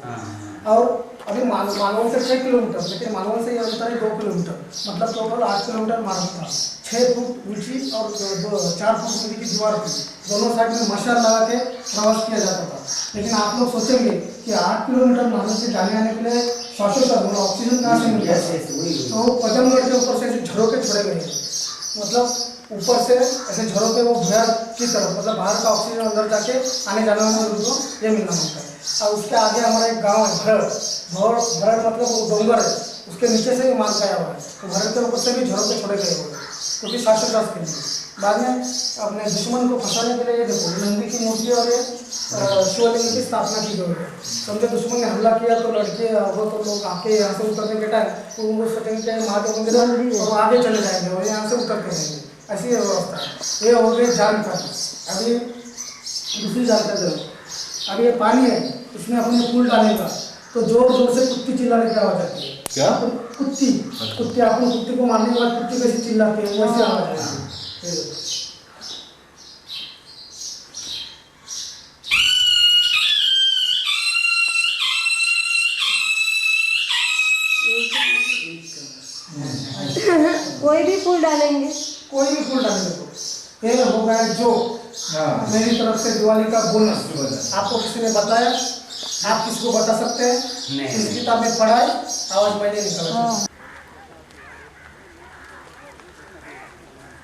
और अभी मालवण से 6 किलोमीटर, लेकिन मालवण से ये अंतर है 2 किलोमीटर, मतलब टोटल 8 किलोमीटर मार्ग था। 6 फुट ऊंची और 4 फुट ऊंची की दीवार थी, दोनों साइड में मशाल लगा के प्रवास किया जाता था। लेकिन आप लोग सोचेंगे कि 8 किलोमीटर मालवण से जाने आने के लिए श्वासों का ऑक्सीजन कहाँ से मिलता है, तो पदमगढ़ के ऊपर से झरोके छोड़े गए, मतलब ऊपर से ऐसे झरोके वो भुयार की तरफ, मतलब बाहर का ऑक्सीजन अंदर जाके आने जाने वाले लोगों को ये मिलना होता है। और उसके आगे हमारा एक गांव है भरड़ मतलब वो डोंगर है, उसके नीचे से भी माल गया हुआ है, तो भरड़ के ऊपर से भी झरोके छोड़े गए हुए हैं क्योंकि शासोशास के लिए। बाद में अपने दुश्मन को फंसाने के लिए ये देखो नंदी की मूर्ति और ये शिवलिंग की स्थापना की गई है। समझे दुश्मन ने हमला किया तो लड़के वो तो लोग आके यहाँ से उतरने के टाइम तो उनको सोचेंगे कि महादेव मंदिर और आगे चले जाएंगे और यहाँ से उतर के रहेंगे, ऐसी व्यवस्था है। ये हो गई जानकारी। अभी दूसरी जानकारी, अभी ये पानी है, इसमें अपने फूल डालेगा तो जोर जोर से कुत्ती चिल्लाने की आवाज़ आती है। क्या कुत्ती आपने कुत्ती को मारने के बाद कुत्ती कैसे चिल्लाती है वैसे आवाज़ आती है। कोई भी फूल डालेंगे, कोई भी फूल डालेंगे तो ये हो गया जो मेरी तरफ से दिवाली का बोनस। आपको किसी ने बताया, आप किसको बता सकते हैं? इस किताब में पढ़ा है, आवाज मैंने निकाला।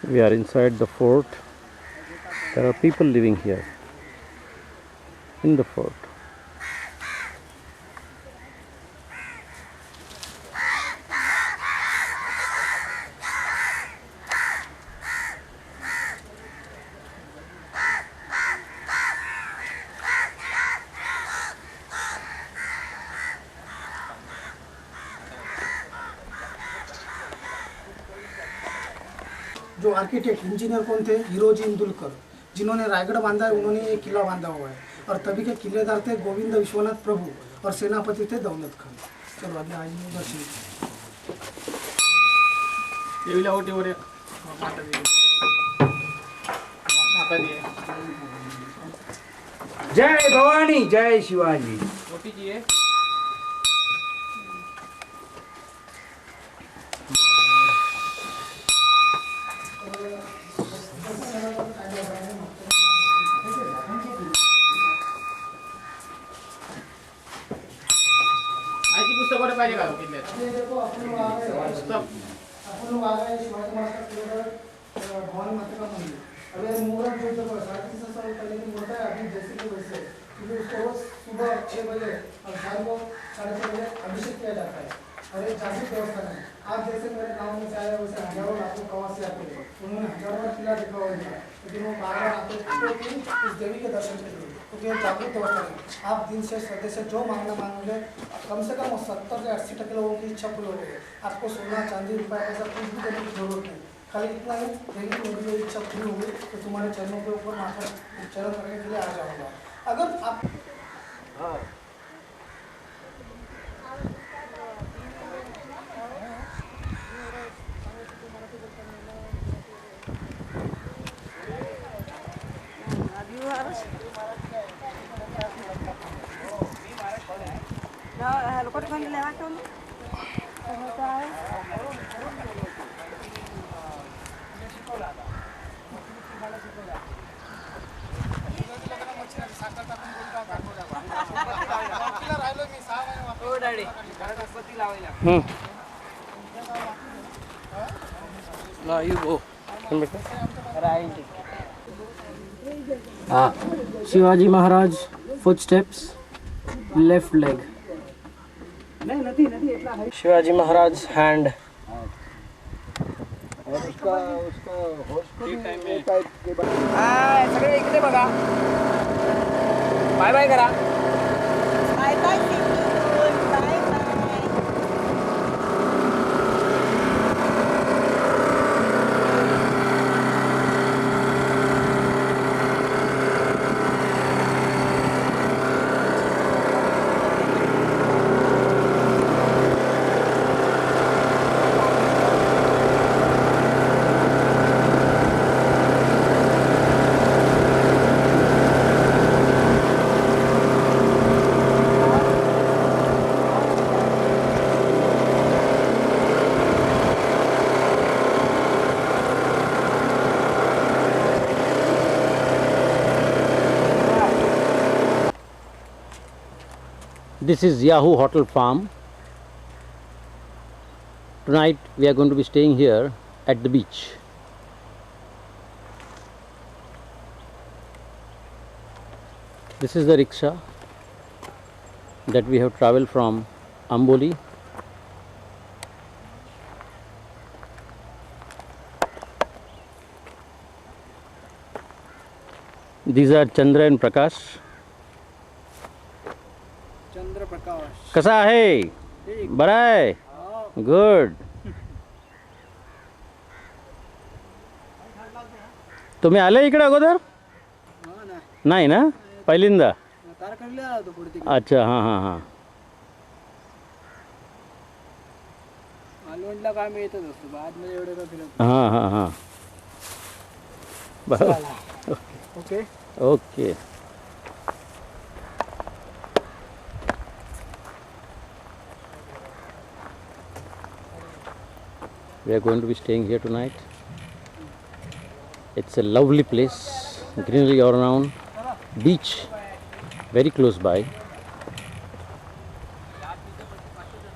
We are inside the fort. There are people living here in the fort. जो आर्किटेक्ट इंजीनियर कौन थे? हिरोजी इंदुलकर, जिन्होंने रायगढ़ बांधा है, उन्होंने ये किला बांधा हुआ है। और तभी के किलेदार थे गोविंद विश्वनाथ प्रभु और सेनापति थे दौलत खान। चलो अभी आइए दर्शन। जय भवानी, जय शिवाजी। भवानी माता का मंदिर। अब ये मुहूर्त जो 350 साल पहले की मूर्त है, अभी जैसे कि वैसे, क्योंकि उसको रोज सुबह 6 बजे और शाम को 6:30 बजे अभिषेक किया जाता है। और ये जादू व्यवस्था है। आप जैसे मेरे गांव में से आए वैसे हजारों लाखों प्रवासी आते हैं, उन्होंने हजारों बार किला देखा होगा, लेकिन वो बार बार आते थे इस देवी के दर्शन के लिए, क्योंकि ये जागृत व्यवस्था है। आप दिन से श्रद्धे से जो मांगना मांगोगे, कम से कम 70 से 80% लोगों की इच्छा पूरी होगी। आपको सोना चांदी रुपया पैसा कुछ भी देने की जरूरत नहीं, खाली इतना ही देवी मेरी इच्छा पूरी होगी तो तुम्हारे चरणों के ऊपर माथा चरण करने के लिए आ जाऊँगा। अगर आप Shivaji Maharaj footsteps left leg Shivaji Maharaj hand सगळे इकडे बघा बाय बाय करा bye bye bye bye. This is Yahoo Hotel Farm. Tonight we are going to be staying here at the beach. This is the rickshaw that we have travelled from Amboli. These are Chandra and Prakash. चंद्र प्रकाश कसा आहे? बरा आहे? Good. तुम्ही आले इकडे अगोदर? नाही ना, पहिल्यांदा. अच्छा, हां हां हां. मालवणला काय मिळतच असतो बाद मध्ये एवढे का फिरत. हां हां हां. बरोबर. Okay okay. We are going to be staying here tonight. It's a lovely place, greenery all around, beach very close by.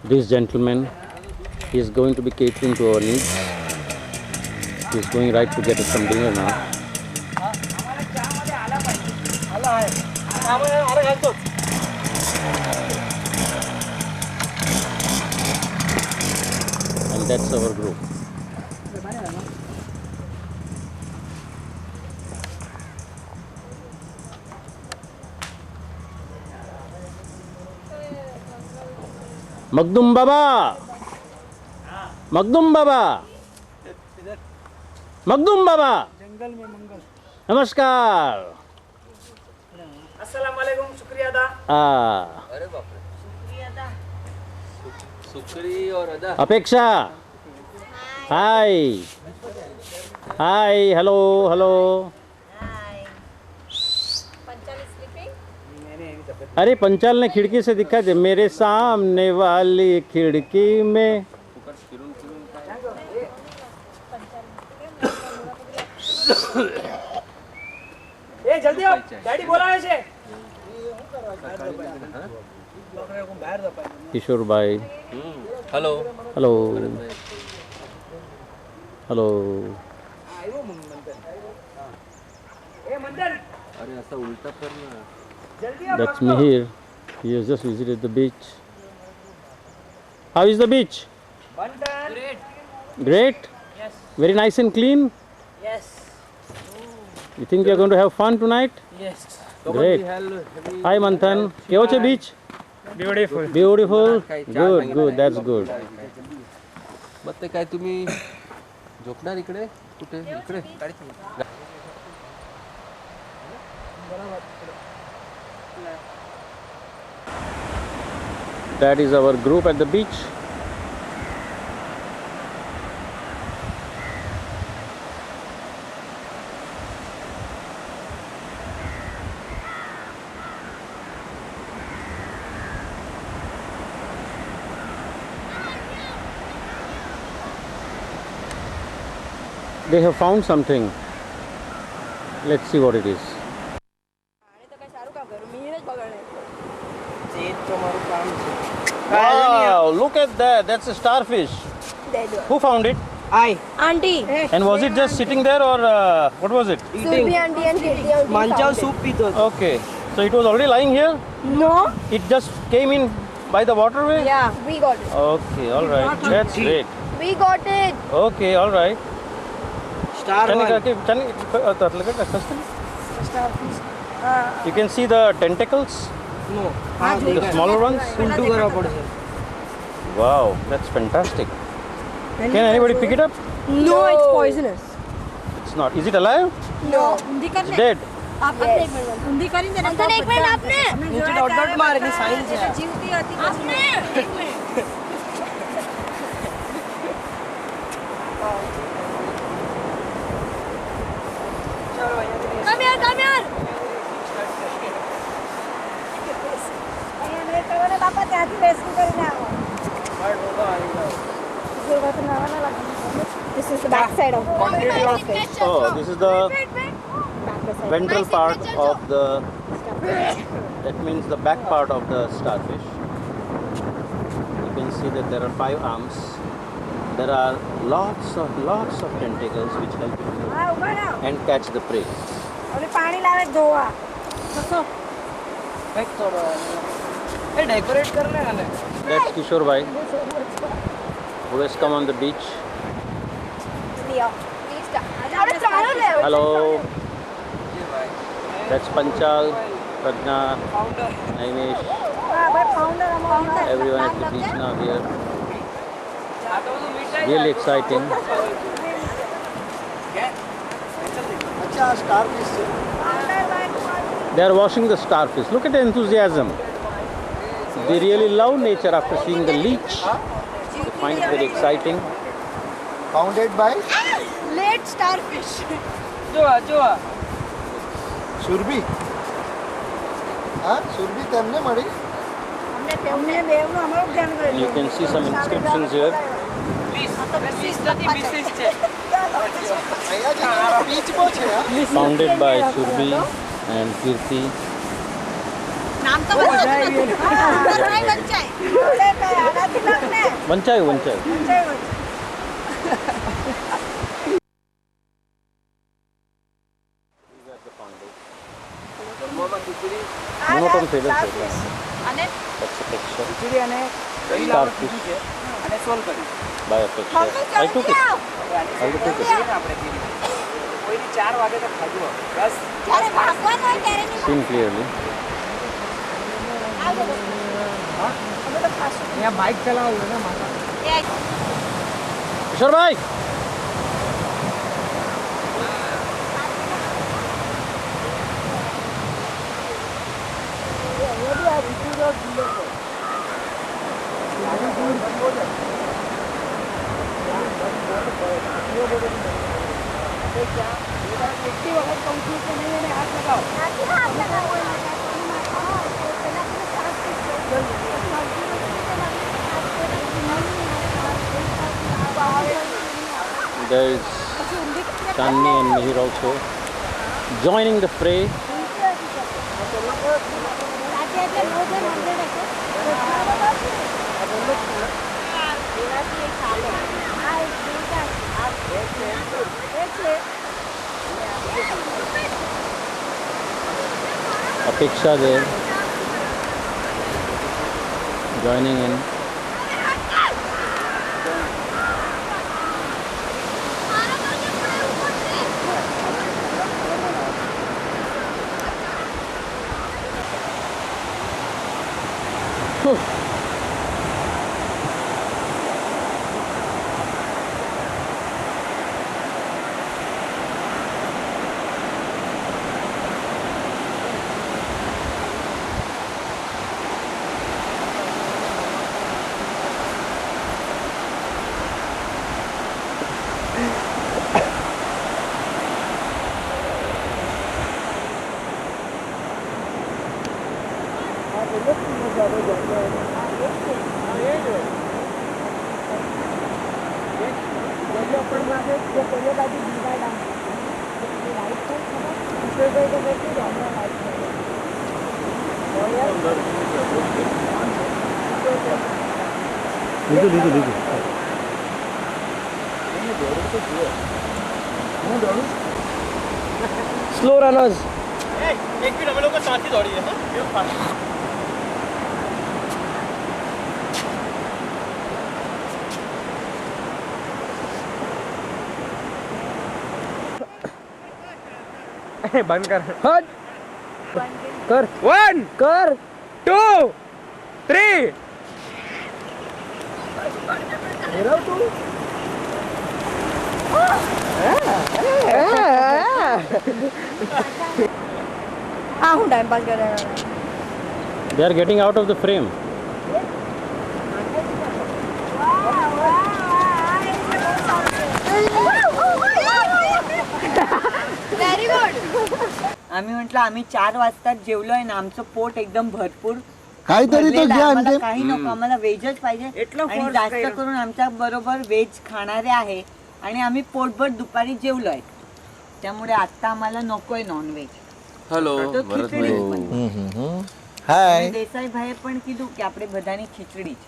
This gentleman, he is going to be catering to our needs. He is going right to get us some dinner now. And that's our group. Makhdoom Baba, Makhdoom Baba, Makhdoom Baba, जंगल में मंगल. नमस्कार. अस्सलाम वालेकुम. शुक्रिया अदा. अरे बापरे. सुक्री और Ada. Apeksha. Hi hi. Hello hello. अरे पंचाल ने खिड़की से दिखा दे, मेरे सामने वाली खिड़की में. ए जल्दी आओ, डैडी बोलावे छे. किशोर भाई. हेलो. Hello hello. ए मंदन अरे ऐसा उल्टा कर ना. जल्दी आओ. That's me here. He has just visited the beach. How is the beach? Great. Great? Yes. Very nice and clean? Yes. You think you're going to have fun tonight? Yes. Great. Hi Manthan. કેવો છે beach? Beautiful. Beautiful. Good, good. That's good. मग ते काय तुम्ही झोपणार इकडे कुठे इकडे That is our group at the beach. They have found something. Let's see what it is. Wow, look at that. That's a starfish. Who found it? Auntie. And was it just sitting there or what was it? Surbi auntie and Kirti auntie. Manchav soup pito. Okay. So it was already lying here? No. It just came in by the waterway? Yeah, we got it. Okay, all right. That's great. We got it. Okay, all right. Star one. You can see the tentacles, No. the smaller ones. उल्टू करा पड़ से. Wow, that's fantastic. Can anybody pick it up? No, it's poisonous. It's not. Is it alive? No. ઊંધી It's કરીને dead. આપણે એક minute ઊંધી કરીને તેને અંતર એક મિનિટ આપને. नीचे डॉट डॉट मारे ની साइन છે. જીવતી હતી આપને. એક minute. Come here, come here. અહીંયા કરો ને બાપા ત્યાંથી રેસ્ક્યુ કરીને આવો સુરત નાવાના લાગે This is the back side of the Oh, this is the ventral part of the. That means the back part of the starfish. You can see that there are 5 arms. There are lots of tentacles which help you move હા ઉભા રહો and catch the prey. ઓલી પાણી લાવે ધોવા एक थोड़ा. ए decorate कर ले ना. That's Kishore Bhai, who has come on the beach. Hello. That's Panchal, Prajna, Naimesh. હા ભાઈ founder amount Everyone at the beach now here. Really exciting. अच्छा starfish છે. They are washing the starfish. Look at the enthusiasm. They really love nature after seeing the leech. They find it very exciting. Founded by Late starfish. जो સુરભી. હા સુરભી તેમને મળી. અમને દેવનું અમારું ધ્યાન કર્યું You can see some inscriptions here. અહીંયા જે બીચ બહુ છે હા. Founded by Surbi and Kirti. નામ તો વંચાય આનાથી લખને Vanchayu, Vanchayu. Monotone feathers are there. અને That's a picture. खिचड़ी અને Starfish અને સોલ કરી. by a picture. I took it. I took it. આપણે કીધી. કોઈની 4 વાગે તો ખાધું હવે. બસ જ્યારે ભાગવાનું હોય ત્યારે નહીં Seen clearly. અહીંયા બાઇક ચલાવવું ને માતા. Kishore Bhai. There is Chandni and Mihir also joining the fray. Apeksha there joining in. Slow runners एक मिनट हम लोग का साथ ही दौड़ी है बंद कर हट कर 1 कर 2 3 હા હું ટાઈમ પાસ કરે They are getting out of the frame. Very good आम्ही म्हटलं आम्ही 4 वाजता जेवलोय ना आमचं पोट एकदम भरपूर काहीतरी तो भरलेलं आहे. घ्या आम्हाला आणखी. काही नको आम्हाला व्हेजच पाहिजे आणि जास्त करून आमच्या बरोबर व्हेज खाणारे आहे आणि आम्ही पोटभर दुपारी जेवलोय त्यामुळे आता आम्हाला नकोय नॉनव्हेज हेलो હાય દેસાઈ ભાઈએ પણ કીધું કે આપણે બધાની ખીચડી જ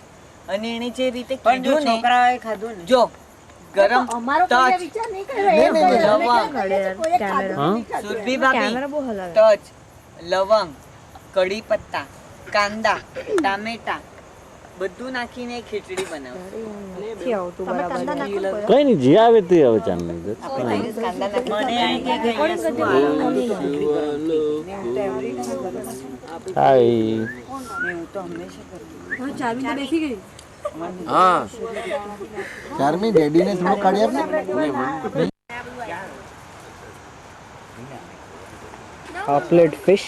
અને એણે જે રીતે કીધું ને છોકરાએ ખાધું ને જો ગરમ અમારો કોઈ વિચાર નહીં કર્યો નહીં, નહીં, નહીં, લવંગ લવંગ. સુરભી ભાભી તજ લવંગ કઢી પત્તા કાંદા ટામેટા બધું નાખીને ખીચડી બનાવશે કઈ નહીં જે આવે તે હવે ચાંદ કાંદા નાખી મને આ કે ખાઈ શું હાય હું તો હંમેશા કરું ચાવી તો બેસી ગઈ हाँ ચારમી ડેડીને થોડું કાઢી આપને पापलेट फिश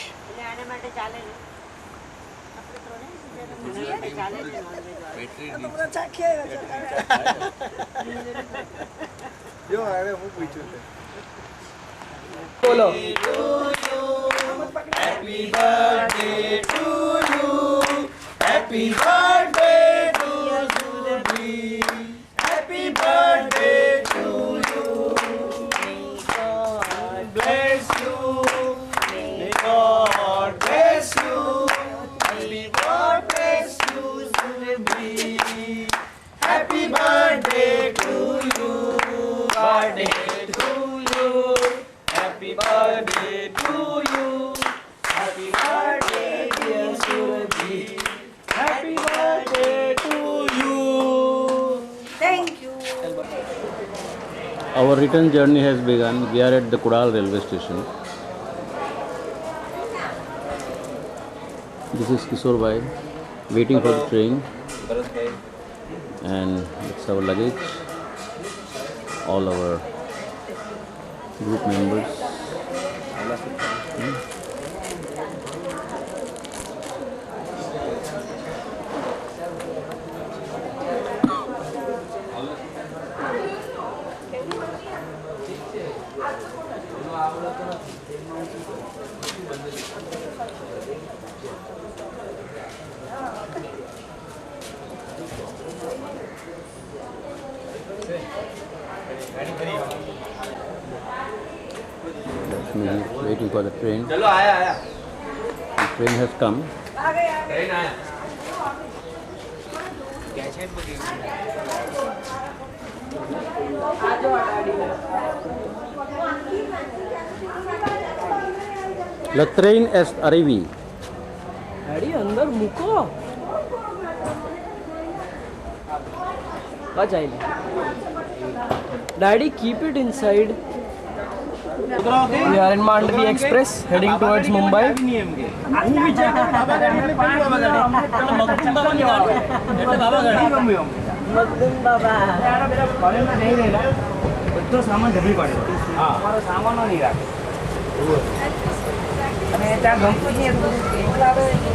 बोलो Our return journey has begun. We are at the Kudal railway station. This is Kishore Bhai waiting for the train, and it's our luggage, all our group members. Lakshmi is waiting for the train. चलो आया आया The train has come. Train आया La train est arrivée. गाड़ी अंदर मुको daddy keep it inside We are in Mandvi Express heading towards Mumbai. Makhdoom Baba બધો સામાન ઢબી પાડ્યો અમારો સામાનો નહીં રાખે અને ત્યાં ગમતું જ નહીં